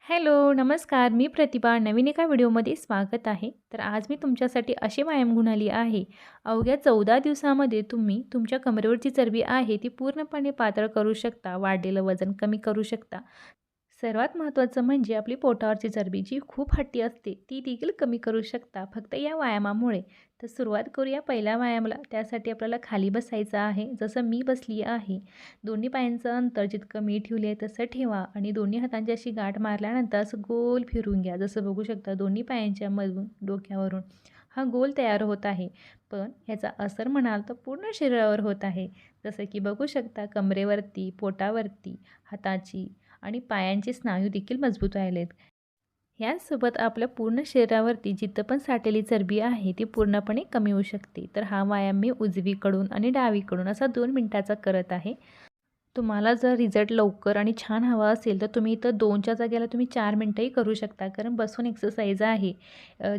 Hello, नमस्कार. मी प्रतिभा. नवीन एका व्हिडिओमध्ये स्वागत आहे. तर आज मी तुमच्यासाठी अशी व्यायाम घेऊन आली आहे. अवघ्या 14 दिवसामध्ये तुम्ही तुमच्या कमरेवरची चरबी आहे ती पूर्णपणे पातळ करू शकता. वाढलेलं वजन कमी करू शकता. सर्वात महत्त्वाचं म्हणजे आपली पोटावरची चरबी जी खूप हट्टी असते ती देखील कमी करू शकता फक्त या व्यायामामुळे. तर सुरुवात करूया पहिल्या व्यायामाला. त्यासाठी आपल्याला खाली बसायचं आहे. जसं मी बसली आहे. दोन्ही पायांचं अंतर जितकं मी ठेवले आहे तसं ठेवा आणि दोन्ही हातांची अशी गाठ मारल्यानंतर असं गोल फिरून घ्या. जसं बघू शकता दोन्ही पायांच्या मधून डोक्यावरून हा गोल तयार होत आहे. पण ह्याचा असर म्हणाल तर पूर्ण शरीरावर होत आहे. जसं की बघू शकता कमरेवरती, पोटावरती, हाताची आणि पायांचे स्नायू देखील मजबूत राहिलेत. यासोबत आपल्या पूर्ण शरीरावरती जिथं पण साठलेली चरबी आहे ती पूर्णपणे कमी होऊ शकते. तर हा व्यायाम मी उजवीकडून आणि डावीकडून असा 2 मिनिटाचा करत आहे. तुम्हाला जर रिझल्ट लवकर आणि छान हवा असेल तर तुम्ही इथं 2च्या जागेला तुम्ही 4 मिनिटंही करू शकता. कारण बसून एक्सरसाइज आहे.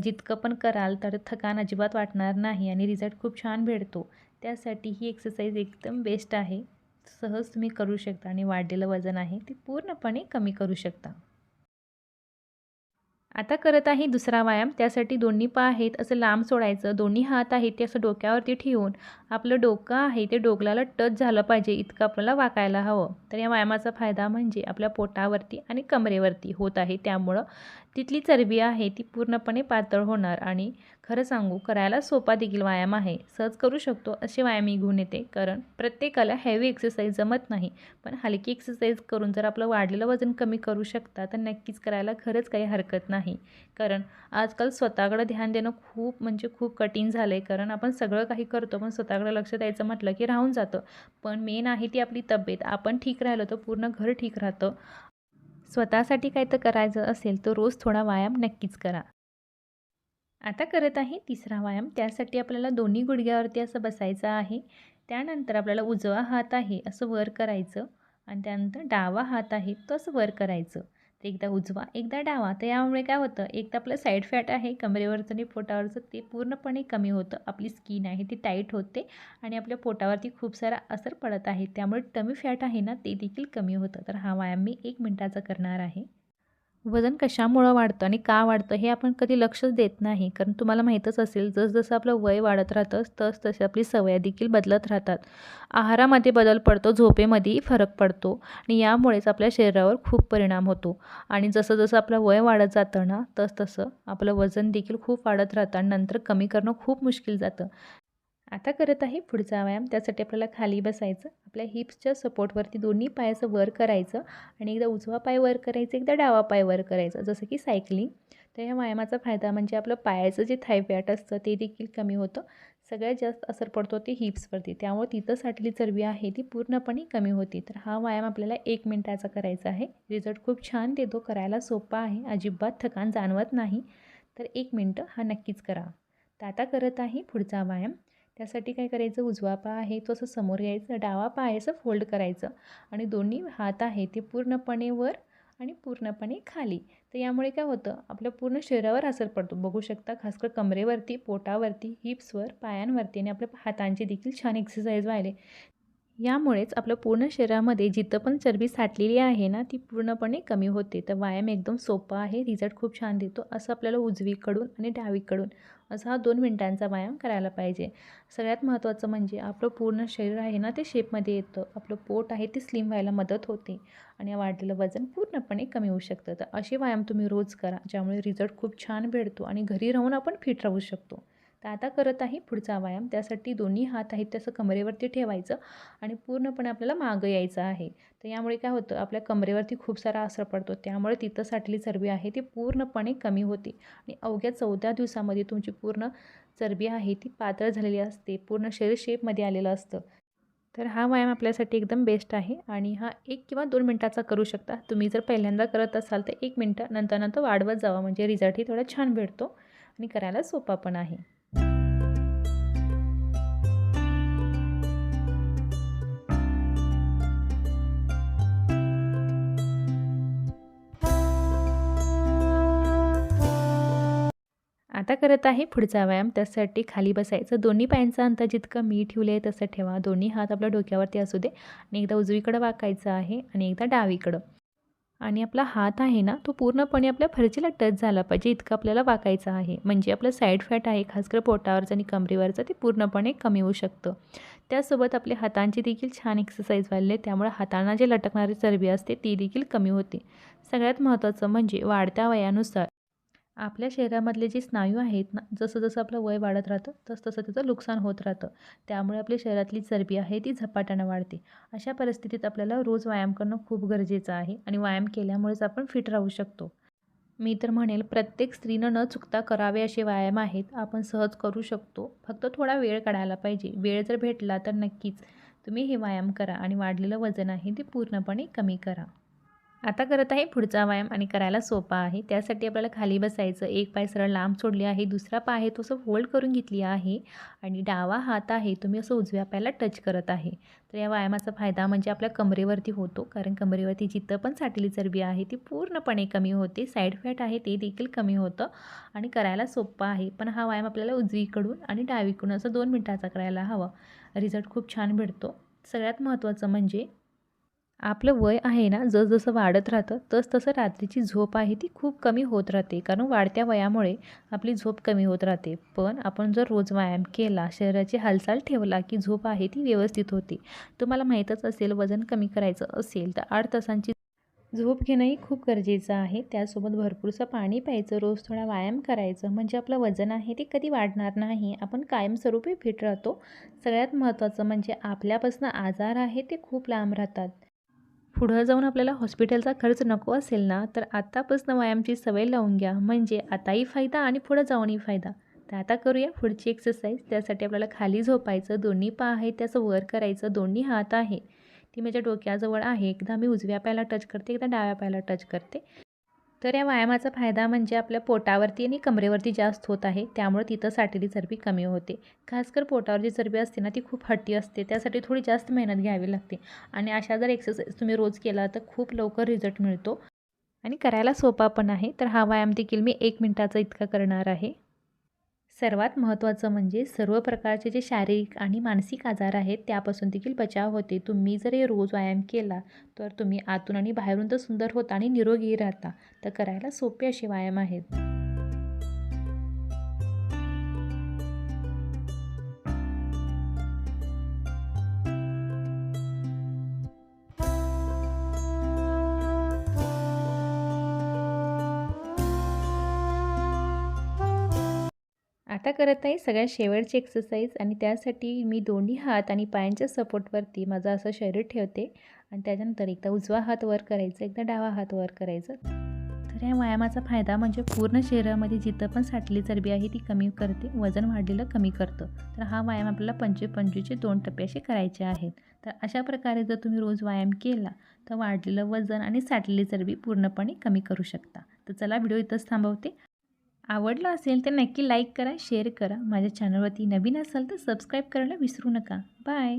जितकं पण कराल तर थकान अजिबात वाटणार नाही आणि रिझल्ट खूप छान भेटतो. त्यासाठी ही एक्सरसाइज एकदम बेस्ट आहे. सहज तुम्ही करू शकता आणि वाढलेलं वजन आहे ते पूर्णपणे कमी करू शकता. आता करत आहे दुसरा व्यायाम. त्यासाठी दोन्ही पाय आहेत असं लांब सोडायचं. दोन्ही हात आहेत ते असं डोक्यावरती ठेवून आपलं डोकं आहे ते डोक्याला टच झालं पाहिजे इतकं आपल्याला वाकायला हवं. तर या व्यायामाचा फायदा म्हणजे आपल्या पोटावरती आणि कमरेवरती होत आहे. त्यामुळं तिथली चरबी आहे ती पूर्णपणे पातळ होणार आणि खरं सांगू करायला सोपा देखील व्यायाम आहे. सहज करू शकतो असे व्यायाम मी घेऊन येते. कारण प्रत्येकाला हेवी एक्सरसाइज जमत नाही. पण हलकी एक्सरसाइज करून जर आपलं वाढलेलं वजन कमी करू शकता तर नक्कीच करायला खरंच काही हरकत नाही. कारण आजकाल स्वतःकडे ध्यान देणं खूप म्हणजे खूप कठीण झालं आहे. कारण आपण सगळं काही करतो पण स्वतःकडे लक्ष द्यायचं म्हटलं की राहून जातं. पण मेन आहे ती आपली तब्येत. आपण ठीक राहिलो तर पूर्ण घर ठीक राहतं. स्वतःसाठी काही तर करायचं असेल तर रोज थोडा व्यायाम नक्कीच करा. आता करत आहे तिसरा व्यायाम. त्यासाठी आपल्याला दोन्ही गुडघ्यावरती असं बसायचं आहे. त्यानंतर आपल्याला उजवा हात आहे असं वर करायचं आणि त्यानंतर डावा हात आहे तो असं वर करायचं. तर एकदा उजवा एकदा डावा. तर यामुळे काय होतं एक तर आपलं साईड फॅट आहे कमरेवरचं आणि पोटावरचं ते पूर्णपणे कमी होतं. आपली स्किन आहे ती टाईट होते आणि आपल्या पोटावरती खूप सारा असर पडत आहे. त्यामुळे टमी फॅट आहे ना ते देखील कमी होतं. तर हा व्यायाम मी 1 मिनिटाचा करणार आहे. वजन कशामुळं वाढतं आणि का वाढतं हे आपण कधी लक्षच देत नाही. कारण तुम्हाला माहीतच असेल जसं आपलं वय वाढत राहतं तसतशी आपली सवय देखील बदलत राहतात. आहारामध्ये बदल पडतो, झोपेमध्येही फरक पडतो आणि यामुळेच आपल्या शरीरावर खूप परिणाम होतो. आणि जसं आपलं वय वाढत जातं ना तसं आपलं वजन देखील खूप वाढत राहतं आणि नंतर कमी करणं खूप मुश्किल जातं. आता करत आहे पुढचा व्यायाम. त्यासाठी आपल्याला खाली बसायचं. आपल्या हिप्सच्या सपोर्टवरती दोन्ही पाय असं वर करायचं आणि एकदा उजवा पाय वर करायचं, एकदा डावा पाय वर करायचा. जसं की सायकलिंग. तर या व्यायामाचा फायदा म्हणजे आपलं पायाचं जे थाय फॅट असतं ते देखील कमी होतं. सगळ्यात जास्त असर पडतो ते हिप्सवरती. त्यामुळे तिथं साठलेली चरबी आहे ती पूर्णपणे कमी होते. तर हा व्यायाम आपल्याला 1 मिनिटाचा करायचा आहे. रिझल्ट खूप छान देतो. करायला सोपा आहे. अजिबात थकान जाणवत नाही. तर 1 मिनिटं हा नक्कीच करा. तर आता करत आहे पुढचा व्यायाम. त्यासाठी काय करायचं उजवा पाय आहे तो असं समोर घ्यायचं, डावा पाय असं फोल्ड करायचं आणि दोन्ही हात आहे ते पूर्णपणे वर आणि पूर्णपणे खाली. तर यामुळे काय होतं आपल्या पूर्ण शरीरावर असर पडतो. बघू शकता खासकर कमरेवरती, पोटावरती, हिप्सवर, पायांवरती आणि आपल्या हातांची देखील छान एक्सरसाइज व्हायले. यामुळेच आपलं पूर्ण शरीरामध्ये जिथं पण चरबी साठलेली आहे ना ती पूर्णपणे कमी होते. तर व्यायाम एकदम सोपा आहे. रिझल्ट खूप छान देतो. असं आपल्याला उजवीकडून आणि डावीकडून असा हा 2 मिनिटांचा व्यायाम करायला पाहिजे. सगळ्यात महत्त्वाचं म्हणजे आपलं पूर्ण शरीर आहे ना ते शेपमध्ये येतं. आपलं पोट आहे ते स्लिम व्हायला मदत होते आणि वाढलेलं वजन पूर्णपणे कमी होऊ शकतं. तर असे व्यायाम तुम्ही रोज करा ज्यामुळे रिझल्ट खूप छान भेटतो आणि घरी राहून आपण फिट राहू शकतो. तर आता करत आहे पुढचा व्यायाम. त्यासाठी दोन्ही हात आहेत तसं कमरेवरती ठेवायचं आणि पूर्णपणे आपल्याला मागं यायचं आहे. तर यामुळे काय होतं आपल्या कमरेवरती खूप सारा असर पडतो. त्यामुळे तिथं साठलेली चरबी आहे ती पूर्णपणे कमी होते आणि अवघ्या 14 दिवसामध्ये तुमची पूर्ण चरबी आहे ती पातळ झालेली असते. पूर्ण शरीर शेपमध्ये आलेलं असतं. तर हा व्यायाम आपल्यासाठी एकदम बेस्ट आहे आणि हा 1 किंवा 2 मिनिटाचा करू शकता. तुम्ही जर पहिल्यांदा करत असाल तर 1 मिनिटं नंतर वाढवत जावा म्हणजे रिझल्टही थोडा छान भेटतो आणि करायला सोपा पण आहे. आता करत आहे पुढचा व्यायाम. त्यासाठी खाली बसायचं. दोन्ही पायांचं अंतर जितकं मी ठेवलं आहे तसं ठेवा. दोन्ही हात आपल्या डोक्यावरती असू दे आणि एकदा उजवीकडं वाकायचं आहे आणि एकदा डावीकडं. आणि आपला हात आहे ना, तो पूर्णपणे आपल्या फरशीला टच झाला पाहिजे इतकं आपल्याला वाकायचं आहे. म्हणजे आपलं साईड फॅट आहे, खासकर पोटावरचं आणि कमरेवरचं, ते पूर्णपणे कमी होऊ शकतं. त्यासोबत आपल्या हातांची देखील छान एक्सरसाइज व्हायला त्यामुळे हातांना जे लटकणारी चरबी असते ती देखील कमी होते. सगळ्यात महत्त्वाचं म्हणजे वाढत्या वयानुसार आपल्या शरीरामधले जे स्नायू आहेत ना, जसं-जसं आपलं वय वाढत राहतं, तसं-तसं त्याचं नुकसान होत राहतं. त्यामुळे आपल्या शरीरातली चरबी आहे ती झपाट्यानं वाढते. अशा परिस्थितीत आपल्याला रोज व्यायाम करणं खूप गरजेचं आहे आणि व्यायाम केल्यामुळेच आपण फिट राहू शकतो. मी तर म्हणेल प्रत्येक स्त्रीनं न चुकता करावे असे व्यायाम आहेत. आपण सहज करू शकतो. फक्त थोडा वेळ काढायला पाहिजे. वेळ जर भेटला तर नक्कीच तुम्ही हे व्यायाम करा आणि वाढलेलं वजन आहे ते पूर्णपणे कमी करा. आता करत आहे पुढचा व्यायाम आणि करायला सोपा आहे. त्यासाठी आपल्याला खाली बसायचं. एक पाय सरळ लांब सोडली आहे, दुसरा पाय आहे तो असं फोल्ड करून घेतली आहे आणि डावा हात आहे तुम्ही असं उजव्या पायाला टच करत आहे. तर या व्यायामाचा फायदा म्हणजे आपल्या कमरेवरती होतो, कारण कमरेवरती जिथं पण साठलेली चरबी आहे ती पूर्णपणे कमी होते. साईड फॅट आहे ते देखील कमी होतं आणि करायला सोपा आहे. पण हा व्यायाम आपल्याला उजवीकडून आणि डावीकडून असं 2 मिनिटाचा करायला हवा. रिझल्ट खूप छान भेटतो. सगळ्यात महत्त्वाचं म्हणजे आपलं वय आहे ना, जसं वाढत राहतं तसं रात्रीची झोप आहे ती खूप कमी होत राहते. कारण वाढत्या वयामुळे आपली झोप कमी होत राहते. पण आपण जर रोज व्यायाम केला, शरीराची हालचाल ठेवला, की झोप आहे ती व्यवस्थित होते. तुम्हाला माहीतच असेल वजन कमी करायचं असेल तर 8 तासांची झोप घेणंही खूप गरजेचं आहे. त्यासोबत भरपूरसं पाणी प्यायचं, रोज थोडा व्यायाम करायचं म्हणजे आपलं वजन आहे ते कधी वाढणार नाही. आपण कायमस्वरूपी फिट राहतो. सगळ्यात महत्त्वाचं म्हणजे आपल्यापासून आजार आहे ते खूप लांब राहतात. पुढं जाऊन आपल्याला हॉस्पिटलचा खर्च नको असेल ना, तर आत्तापासून व्यायामाची सवय लावून घ्या. म्हणजे आताही फायदा आणि पुढं जाऊनही फायदा. तर आता करूया पुढची एक्सरसाइज. त्यासाठी आपल्याला खाली झोपायचं, दोन्ही पाय आहेत त्याचं वर करायचं, दोन्ही हात आहे ती माझ्या डोक्याजवळ आहे. एकदा मी उजव्या पायाला टच करते, एकदा डाव्या पायाला टच करते. तर या व्यायामाचा फायदा म्हणजे आपल्या पोटावरती आणि कमरेवरती जास्त होत आहे. त्यामुळे तिथं साठलेली चरबी कमी होते. खासकर पोटावर जी चरबी असते ना, ती खूप हट्टी असते. त्यासाठी थोडी जास्त मेहनत घ्यावी लागते आणि अशा जर एक्सरसाइज तुम्ही रोज केला तर खूप लवकर रिझल्ट मिळतो आणि करायला सोपा पण आहे. तर हा व्यायाम देखील मी 1 मिनिटाचा इतका करणार आहे. सर्वात महत्त्वाचं म्हणजे सर्व प्रकारचे जे शारीरिक आणि मानसिक आजार आहेत त्यापासून देखील बचाव होते. तुम्ही जर हे रोज व्यायाम केला तर तुम्ही आतून आणि बाहेरून तर सुंदर होता आणि निरोगी राहता. तर करायला सोपे असे व्यायाम आहेत. आता करत आहे सगळ्यात शेवटची एक्सरसाइज आणि त्यासाठी मी दोन्ही हात आणि पायांच्या सपोर्टवरती माझं असं शरीर ठेवते आणि त्याच्यानंतर एकदा उजवा हात वर करायचा, एकदा डावा हात वर करायचं. तर या व्यायामाचा फायदा म्हणजे पूर्ण शरीरामध्ये जिथं पण साठलेली चरबी आहे ती कमी करते, वजन वाढलेलं कमी करतं. तर हा व्यायाम आपल्याला 25-25चे 2 टप्पे असे करायचे आहेत. तर अशा प्रकारे जर तुम्ही रोज व्यायाम केला तर वाढलेलं वजन आणि साठलेली चरबी पूर्णपणे कमी करू शकता. तर चला व्हिडिओ इथंच थांबवते. आवडला असेल तर नक्की लाईक करा, शेअर करा. माझ्या चॅनलवरती नवीन असाल तर सबस्क्राईब करायला विसरू नका. बाय.